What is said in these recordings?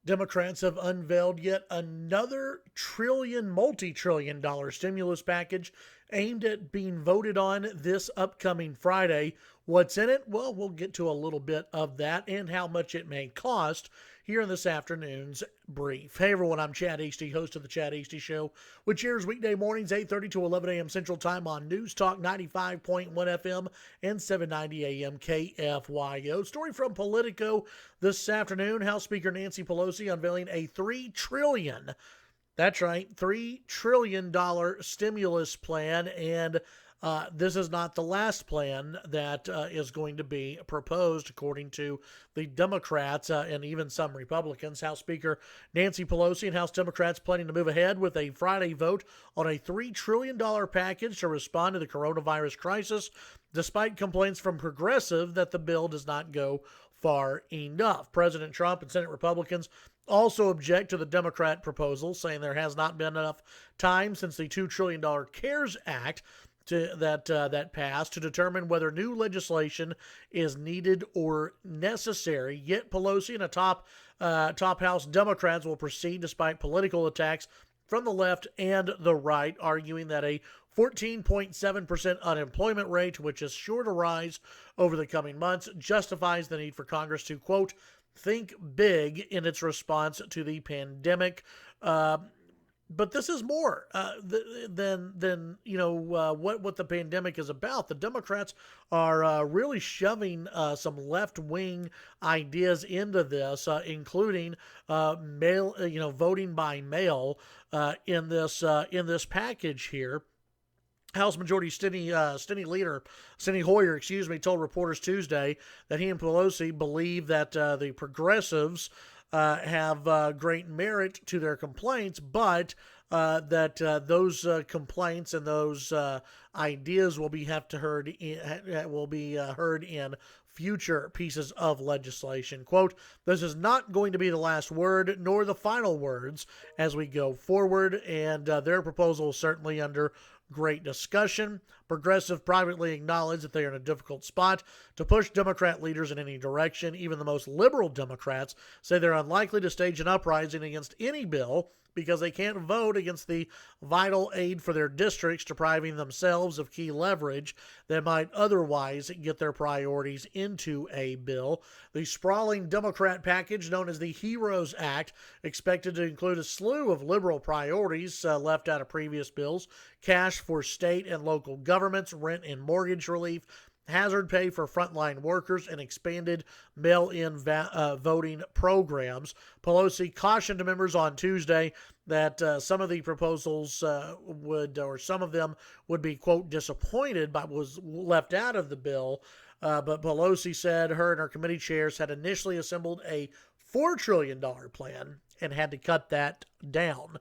Democrats have unveiled yet another multi-trillion dollar stimulus package aimed at being voted on this upcoming Friday. What's in it? Well, we'll get to a little bit of that and how much it may cost here in this afternoon's brief. Hey everyone, I'm Chad Hasty, host of the Chad Hasty Show, which airs weekday mornings 8:30 to 11 a.m. Central Time on News Talk 95.1 FM and 790 AM KFYO. Story from Politico this afternoon: House Speaker Nancy Pelosi unveiling a that's right, $3 trillion stimulus plan. And this is not the last plan that is going to be proposed, according to the Democrats and even some Republicans. House Speaker Nancy Pelosi and House Democrats planning to move ahead with a Friday vote on a $3 trillion package to respond to the coronavirus crisis, despite complaints from progressives that the bill does not go far enough. President Trump and Senate Republicans also object to the Democrat proposal, saying there has not been enough time since the $2 trillion CARES Act that passed to determine whether new legislation is needed or necessary. Yet Pelosi and top House Democrats will proceed despite political attacks from the left and the right, arguing that a 14.7% unemployment rate, which is sure to rise over the coming months, justifies the need for Congress to, quote, think big in its response to the pandemic. But this is more than what the pandemic is about. The Democrats are really shoving some left wing ideas into this, including voting by mail in this package here. House Majority Steny Hoyer, told reporters Tuesday that he and Pelosi believe that the progressives have great merit to their complaints, but that those complaints and those ideas will be heard in future pieces of legislation. Quote, this is not going to be the last word nor the final words as we go forward, and their proposal is certainly under great discussion. Progressive privately acknowledge that they are in a difficult spot to push Democrat leaders in any direction. Even the most liberal Democrats say they're unlikely to stage an uprising against any bill because they can't vote against the vital aid for their districts, depriving themselves of key leverage that might otherwise get their priorities into a bill. The sprawling Democrat package, known as the HEROES Act, expected to include a slew of liberal priorities left out of previous bills: cash for state and local governments, rent and mortgage relief, hazard pay for frontline workers, and expanded mail-in voting programs. Pelosi cautioned members on Tuesday that some of the proposals some of them would be, quote, disappointed by what was left out of the bill. But Pelosi said her and her committee chairs had initially assembled a $4 trillion plan and had to cut that down.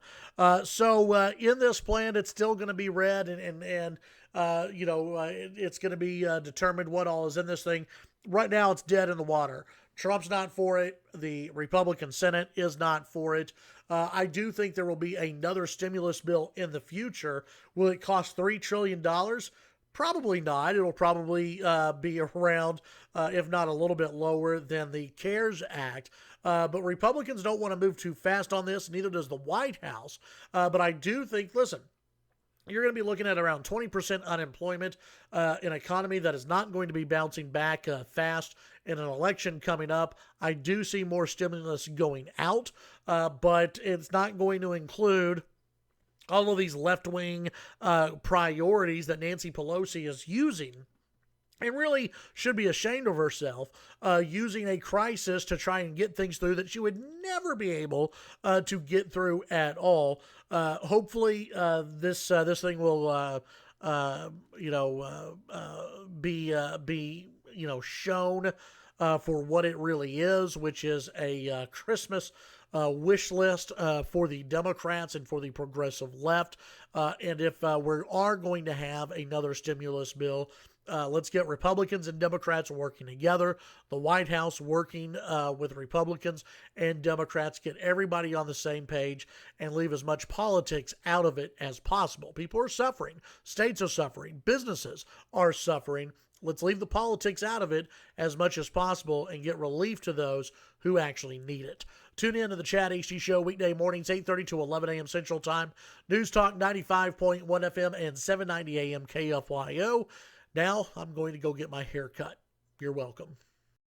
So in this plan, it's still going to be read and it's going to be determined what all is in this thing. Right now, it's dead in the water. Trump's not for it. The Republican Senate is not for it. I do think there will be another stimulus bill in the future. Will it cost $3 trillion? Probably not. It'll probably be around, if not a little bit lower than the CARES Act. But Republicans don't want to move too fast on this. Neither does the White House. But I do think, listen, you're going to be looking at around 20% unemployment, an economy that is not going to be bouncing back fast in an election coming up. I do see more stimulus going out, but it's not going to include all of these left-wing priorities that Nancy Pelosi is using, and really should be ashamed of herself, using a crisis to try and get things through that she would never be able to get through at all. Hopefully, this thing will, be shown for what it really is, which is a Christmas wish list for the Democrats and for the progressive left. And if we are going to have another stimulus bill, Let's get Republicans and Democrats working together, the White House working with Republicans and Democrats, get everybody on the same page and leave as much politics out of it as possible. People are suffering. States are suffering. Businesses are suffering. Let's leave the politics out of it as much as possible and get relief to those who actually need it. Tune in to the Chad Hasty Show weekday mornings, 8:30 to 11 a.m. Central Time. News Talk 95.1 FM and 790 AM KFYO. Now I'm going to go get my hair cut. You're welcome.